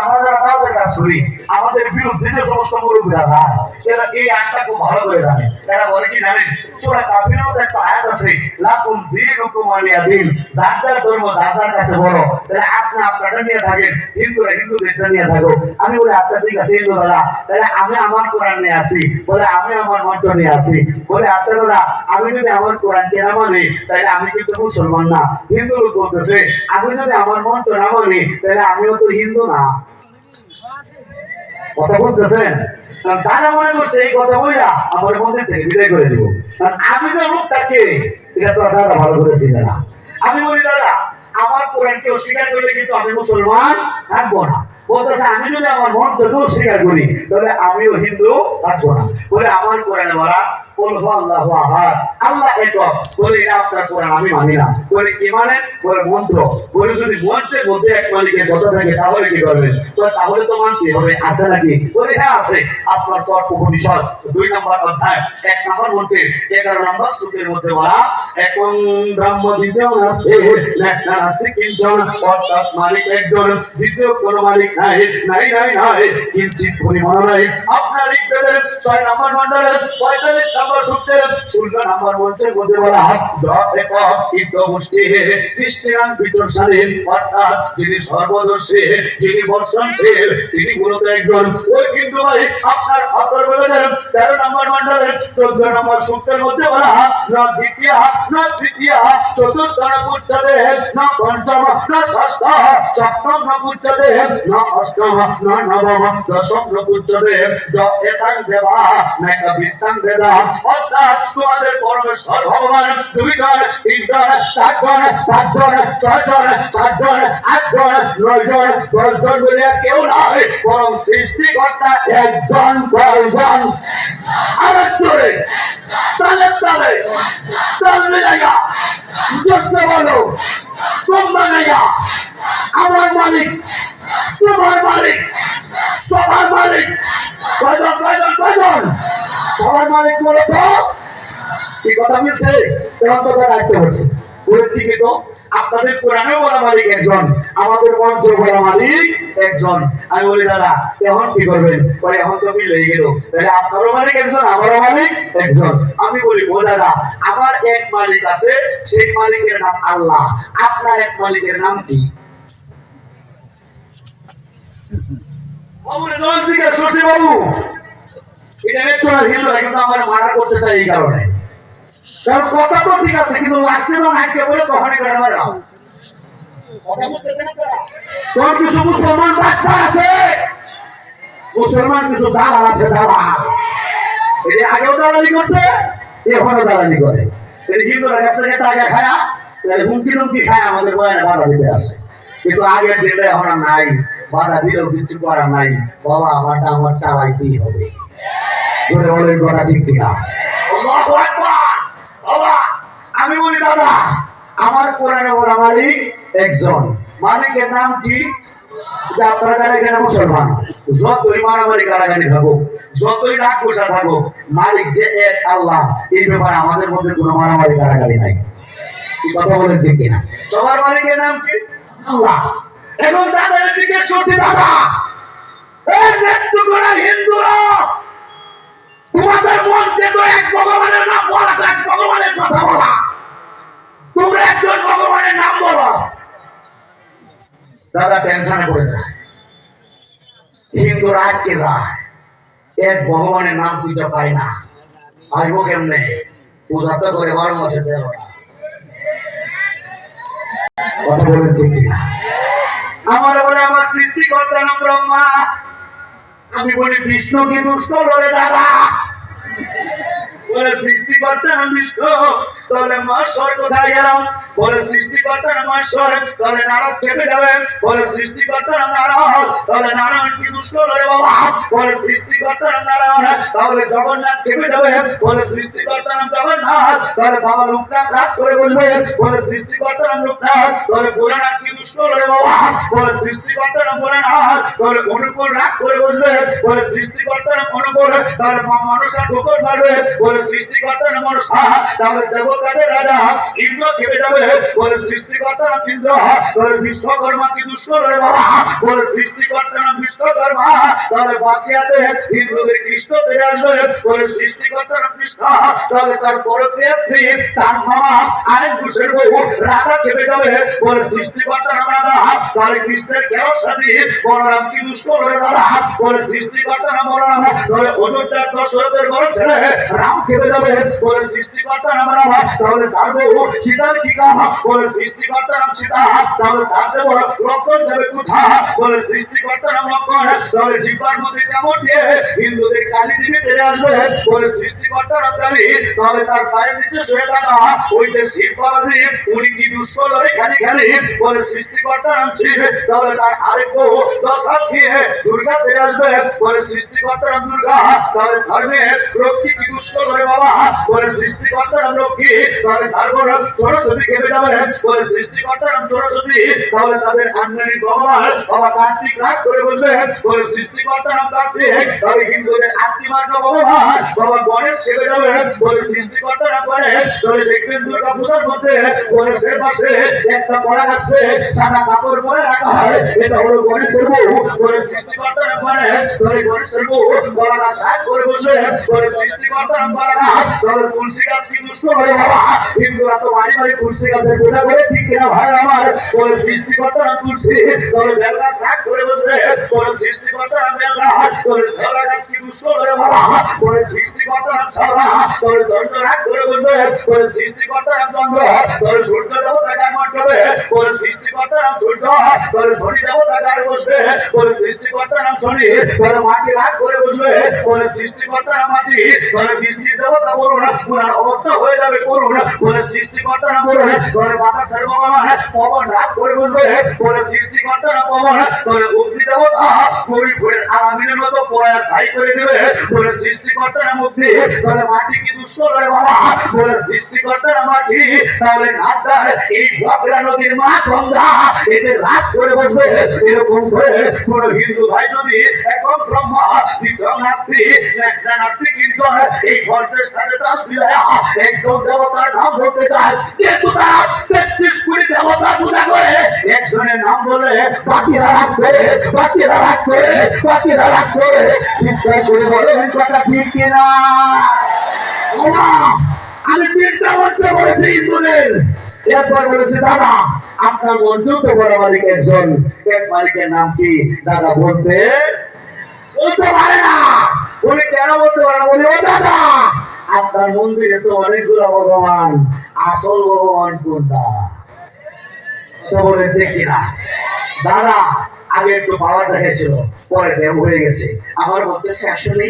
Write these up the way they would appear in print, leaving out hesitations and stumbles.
আমরা যারা তাদের কাজ করি আমাদের বিরুদ্ধে যে সমস্ত মুরব্বীরা যায় এরা এই আয়াতটা খুব ভালো করে জানে। এরা বলে কি জানেন, সূরা কাফিরের মধ্যে একটা আয়াত আছে, লাকুম দীনুকুম ওয়ালিয়া দীন, যার যার ধর্ম যার যার কাছে বড়। তাহলে আপনি আপনারটা নিয়ে থাকেন, হিন্দুরা হিন্দুদেরটা নিয়ে থাকো। আমি বলি আচ্ছা ঠিক আছে হিন্দু দাদা, তাহলে আমি আমার কোরআন নিয়ে আসি। বলে আমি আমার মন্ত্র নিয়ে আসি। বলে আচ্ছা দাদা, আমি যদি আমার কোরআন কে না মানি তাহলে আমি কিন্তু মুসলমান না। হিন্দু লোক বলতেছে আমি যদি আমার মন্ত্র না মানি তাহলে আমিও তো হিন্দু না। কথা বুঝতেছেন? তারা মনে করছে এই কথা বইলা আমার মন্দির থেকে বিদায় করে দিব। আমি যে লোকটাকে এটা তো দাদা ভালো করেছি না। আমি বলি দাদা আমার কোরআনকে অস্বীকার করলে কিন্তু আমি মুসলমান থাকবো না। বলতেছে আমি যদি আমার মন্ত্রকে অস্বীকার করি তাহলে আমিও হিন্দু থাকবো না। বলে আমার কোরআনে বলা আল্লাহ একক। বলে এটা আপনার কোরআন আমি মানি না। বলে কি মানেন? বলে মন্ত্র। বলে যদি মন্ত্রের মধ্যে এক মালিকের কথা থাকে তাহলে কি করবেন? তাহলে তো মানতে হবে, আছে নাকি? বলে হ্যাঁ আছে। আপনার তর্ক উপনিষদ 2 নম্বর অধ্যায় 1 নম্বর মন্ত্রের 11 নম্বর শ্লোকের মধ্যে বলা, একং ব্রহ্ম দ্বিতীয় নাস্তি কিঞ্চন, অর্থাৎ মালিক একজন, দ্বিতীয় কোনো মালিক নাই নাই নাই নাই কিঞ্চিত পরিমাণ নাই। আপনার ঋগ্বেদের 6 নম্বর মন্ডলের 45 নম্বর সূত্রের 16 নম্বর মন্ত্রের মধ্যে বলা, কৃষ্ণাং বিচর্ষণে, অর্থাৎ যিনি সর্বদর্শী, যিনি বর্ষণশীল, তিনি মূলত একজন। ওই কিন্তু ভাই আপনার অথর্ববেদের 13 নম্বর মন্ডলের 14 নম্বর সূত্রের মধ্যে বলা, না দ্বিতীয় না তৃতীয় চতুর্থ না পুচ্ছতে, না পঞ্চম না ষষ্ঠ সপ্তম না পুচ্ছতে, না অষ্টম না নবম দশম না পুচ্ছতে, এতাং দেবা নাকা বিত্তাং দেদা। অর্থাৎ তোমাদের পরমেশ্বর ভগবান 2 জন 3 জন 4 জন 5 জন 6 জন 7 জন 8 জন 9 জন 10 জন বলে কেউ নয়, বরং সৃষ্টিকর্তা একজন। কয়জন? আরেক জোরে তালে তালে তাল মিলাইয়া জোরসে বলো, তোমরা নাইয়া আমার মালিক, তোমার মালিক, সবার মালিক। কয়জন কয়জন কয়জন? সবার মালিক। বলে তো কি কথা বলছে? তখন তো তার রাখতে হচ্ছে। বলে ঠিকই তো, আপনাদের কোরআনেও বলা মালিক একজন, আমাদের মন্ত্র বলা মালিক একজন। আমি বলি দাদা এখন কি করবেন? বলে এখন তো মিলে গেল, তাহলে আপনারও মালিক একজন আমারও মালিক একজন। আমি বলি ও দাদা আমার এক মালিক আছে, সেই মালিকের নাম আল্লাহ। আপনার এক মালিকের নাম কি? বাবু এটা একটু হিন্দুরা কিন্তু আমার মারা করতে চাই এই কারণে, কারণ কথা তো ঠিক আছে কিন্তু লাস্টে তো নাইকে বলে তখনই করে মারা। কথা বুঝতেছেন আপনারা? তোর কিছু মুসলমান ডাক্তার আছে, মুসলমান কিছু দালাল আছে, দালাল। এটা আগেও দালালি করছে, এখনো দালালি করে। হিন্দুরা কাছ থেকে টাকা খায়া হুমকি টুমকি খায় আমাদের বয়ানে বাধা দিতে আসে। কিন্তু আগের দিনটা এখন নাই, বাধা দিলেও কিছু করা নাই। বাবা আমারটা আমার চালাইতেই হবে। বলে বলেন কথা ঠিক কিনা? আল্লাহু আকবার। বাবা আমি বলি দাদা আমার কোরআনে বলা মালিক একজন। মালিকের নাম কি? যে আপনারা যারা এখানে মুসলমান, যতই মারামারি কারাগারি থাকুক, যতই রাগ গোসা থাকুক, মালিক যে এক আল্লাহ, এই ব্যাপারে আমাদের মধ্যে কোনো মারামারি কারাগারি নাই। কি কথা বলেন ঠিক কিনা? সবার মালিকের নাম কি? আল্লাহ। এখন তাদের জিজ্ঞেস করছি দাদা এই মৃত্যু করা হিন্দুরা তোমাদের মধ্যে তো এক ভগবানের নাম বলা, এক ভগবানের কথা বলা, তোমরা একজন ভগবানের নাম বলো। দাদা টেনশনে পড়ে যায়, হিন্দুরা আটকে যায়, এক ভগবানের নাম খুঁজে পাই না। আসবো কেমনে? পূজা তো করে 12 মাসে 13টা। কথা বলেন ঠিক কিনা? আমার বলে আমার সৃষ্টিকর্তা নাম ব্রহ্মা। আমি বলি বিষ্ণু কি দুষ্ট বলে দাদা? বলে সৃষ্টিকর্তা নাম বিষ্ণু, তাহলে মহেশ্বর কোথায় গেলাম? বলে সৃষ্টিকর্তা নাম মহেশ্বর, তাহলে নারদ খেপে যাবে। বলে সৃষ্টিকর্তা নাম নারায়ণ, তাহলে নারায়ণ কি দুষ্ট বলে বাবা? বলে সৃষ্টিকর্তা নাম নারায়ণ, তাহলে জগন্নাথ খেপে যাবে। বলে সৃষ্টিকর্তা নাম জগন্নাথ, তাহলে বাবা লোকনাথ রাগ করে বসবে। বলে সৃষ্টিকর্তা নাম লোকনাথ, তাহলে ভোলানাথ কি দুষ্ট বলে বাবা? বলে সৃষ্টিকর্তা নাম ভোলানাথ, তাহলে অনুকূল রাগ করে বসবে। বলে সৃষ্টিকর্তা নাম অনুকূল, তাহলে মনসা ঠোকর মারবে। বলে সৃষ্টিকর্তার নাম তাহলে দেবতাদের রাজা ইন্দ্র খেপে যাবে বলে সৃষ্টিকর্তার নাম ইন্দ্র বলে বিশ্বকর্মা কি দুষ্কর রে বাবা বলে সৃষ্টিকর্তার নাম বিশ্বকর্মা তাহলে বাসিয়াতে হিন্দুদের কৃষ্ণ ফিরে আসবে বলে সৃষ্টিকর্তার নাম কৃষ্ণ তাহলে তার পরক্রিয়া স্ত্রী তার মামা আইন ঘুষের বউ রাধা খেপে যাবে বলে সৃষ্টিকর্তার নাম রাধা তাহলে কৃষ্ণের কেউ সাথী বলরাম কি দুষ্কর রে দাদা বলে সৃষ্টিকর্তার নাম বলরাম তাহলে অযোধ্যার দশরথের বড় ছেলে রাম খেপে যাবে বলে সৃষ্টিকর্তার নাম রাম তাহলে তার বউ সীতার কি কাম বলে সৃষ্টিকর্তার নাম সীতা তাহলে তার দেব লক্ষণ যাবে কোথা বলে সৃষ্টিকর্তার নাম লক্ষণ তাহলে জিব্বার মধ্যে কামড় দিয়ে হিন্দুদের কালী দেবী তেরে আসবে বলে সৃষ্টিকর্তার নাম কালী তাহলে তার পায়ের নিচে শুয়ে থাকা ওই যে শিব বাবাজি উনি কি দুষ্কর রে খালি খালি বলে সৃষ্টিকর্তার নাম শিব তাহলে তার আরেক বউ দশ হাত দিয়ে দুর্গা তেরে আসবে বলে সৃষ্টিকর্তার নাম দুর্গা তাহলে ধর্মে লক্ষ্মী কি দুষ্কর রে বাবা বলে সৃষ্টিকর্তার নাম লক্ষ্মী তাহলে তারপর সরস্বতী খেপে যাবে বলে সৃষ্টিকর্তার নাম সরস্বতী তাহলে তাদের আন্নারী ভগবান বাবা কার্তিক রাগ করে বসবে বলে সৃষ্টিকর্তার নাম কার্তিক তাহলে হিন্দুদের আত্মীমার্গ ভগবান বাবা গণেশ খেপে যাবে বলে সৃষ্টিকর্তার নাম গণেশ তাহলে দেখবেন দুর্গা পূজার মধ্যে গণেশের পাশে একটা কড়া আছে সাদা কাপড় পরে রাখা হয় এটা হলো গণেশের বউ বলে সৃষ্টিকর্তার নাম গণেশ তাহলে গণেশের বউ গলা গাছ হাত করে বসবে বলে সৃষ্টিকর্তার নাম গলা গাছ তাহলে তুলসী গাছ কি দুষ্ট হয়ে বাবা হিন্দুরা তো বাড়ি বাড়ি তুলসী গাছের পূজা করে ঠিক কিনা ভাই আমার বলে সৃষ্টিকর্তার নাম তুলসী তাহলে বেল গাছ হাত করে বসবে বলে সৃষ্টিকর্তার নাম বেল গাছ তাহলে শেওড়া গাছ কি দুষ্ট হয়ে বাবা বলে সৃষ্টিকর্তার নাম শেওড়া তাহলে চন্দ্র হাত করে বসবে বলে সৃষ্টিকর্তার নাম চন্দ্র তাহলে সূর্য দেবতা গান মাঠবে বলে সৃষ্টিকর্তার নাম সূর্য তাহলে শনি দেবতা গান বসবে বলে সৃষ্টিকর্তার নাম শনি তাহলে মাটি হাত করে বসবে বলে সৃষ্টিকর্তার নাম মাটি তাহলে বৃষ্টির দেবতা বলুন ওনার অবস্থা হয়ে যাবে করুন বলে সৃষ্টিকর্তার নাম বলুন তাহলে বাতাসের ভগবান পবন রাত করে বসবে বলে সৃষ্টিকর্তার নাম পবন তাহলে অগ্নি দেবতা গরিবের আরামিনের মতো পড়ায় ছাই করে দেবে বলে সৃষ্টিকর্তার নাম অগ্নি তাহলে মাটি কি দুষ্ট করে বাবা বলে সৃষ্টিকর্তার নাম মাটি তাহলে নাদার এই বকরা নদীর মা গঙ্গা এতে রাত করে বসবে এরকম করে কোন হিন্দু ভাই যদি এখন ব্রহ্মা বিক্রম নাস্তি একটা নাস্তি কিন্তু এই ভল্টের সাথে তার মিলায়া একদম দেবতার নাম বলতে চায় কিন্তু তারা ৩৩ কোটি দেবতা পূজা করে একজনের নাম বলে বাকিরা রাগ করে বাকিরা রাগ করে বাকিরা রাগ করে চিন্তা করে বলেন কথা ঠিক কিনা আমি ৩টা মন্ত্র বলেছি হিন্দুদের এরপর বলেছি দাদা আপনার মন্ত্র তো বড় মালিক একজন এক মালিকের নাম কি দাদা বলতে পারে না উনি কেন বলতে পারে না বলি ও দাদা আপনার মন্দিরে তো অনেকগুলো ভগবান আসল ভগবান কোনটা তো বলেন যে কিনা দাদা আগে একটু পাওয়ার দেখাইছিল পরে দেব হয়ে গেছে আমার বলতেছে আসলে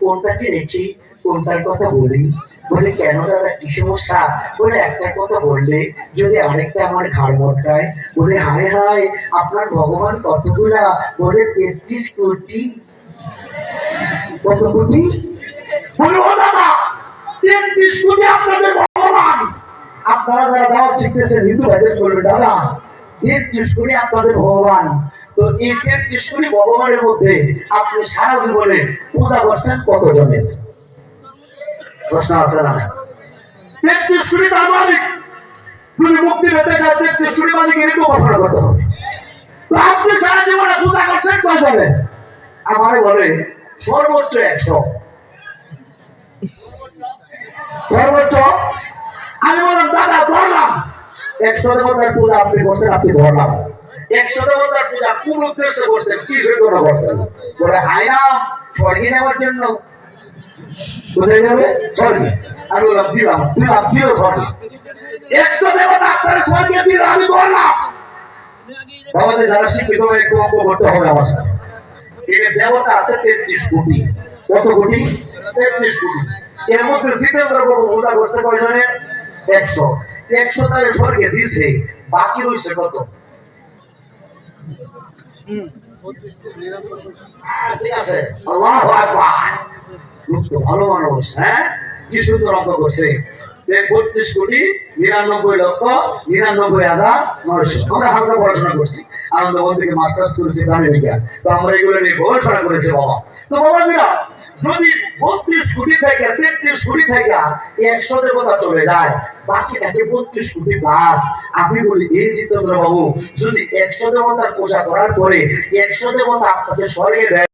কোনটাকে রেখি কোনটার কথা বলি বলে কেন দাদা কি সমস্যা বলে একটা কথা বললে যদি আরেকটা আমার ঘাড় মটকায় বলে হায় হায় আপনার ভগবান কতগুলা বলে ৩৩ কোটি কত কোটি বলে ও দাদা ৩৩ কোটি আপনাদের ভগবান আপনারা যারা দাওয়াত শিখতেছেন হিন্দু ভাইদের বলবে দাদা ৩৩ কোটি আপনাদের ভগবান তো এই ৩৩ কোটি ভগবানের মধ্যে আপনি সারা জীবনে পূজা করছেন কত জনের প্রশ্ন আছে না ৩৩ কোটি তার মালিক যদি মুক্তি পেতে চায় ৩৩ কোটি মালিকের একটু উপাসনা করতে হবে তো আপনি সারা জীবনে পূজা করছেন কত জনের আমারে বলে সর্বোচ্চ ১০০ সর্বোচ্চ আমি বললাম দাদা ধরলাম ১০০ দেবতার পূজা আপনি করছেন আপনি ধরলাম ১০০ দেবতার পূজা কোন উদ্দেশ্যে করছেন কিসের জন্য করছেন বলে হায় না স্বর্গে যাওয়ার জন্য কোথায় যাবে স্বর্গে আমি বললাম দিলাম দিলাম দিল স্বর্গে ১০০ দেবতা আপনার স্বর্গে দিল আমি বললাম বাবাদের যারা শিক্ষিত একটু অঙ্ক করতে হবে আমার সাথে এর দেবতা আছে ৩৩ কোটি কত কোটি ৩৩ কোটি এর মধ্যে জিতেন্দ্র বাবু পূজা করছে কয়জনের ১০০ ১০০ তারে স্বর্গে দিয়েছে বাকি রয়েছে কত ঠিক আছে আল্লাহু আকবার লোক তো ভালো মানুষ হ্যাঁ কি সুন্দর অঙ্ক করছে 32,99,99,900 আমরা হালকা পড়াশোনা করছি আনন্দবন থেকে মাস্টার্স করেছি প্রাণী বিজ্ঞান তো আমরা এগুলো নিয়ে গবেষণা করেছি বাবা তো বাবাজিরা যদি 32 কোটি থেকে 33 কোটি থেকে 100 দেবতা চলে যায় বাকি থাকে 32 কোটি প্লাস আপনি বলি এই জিতেন্দ্র বাবু যদি 100 দেবতার পূজা করার পরে 100 দেবতা আপনাদের স্বর্গে দেয়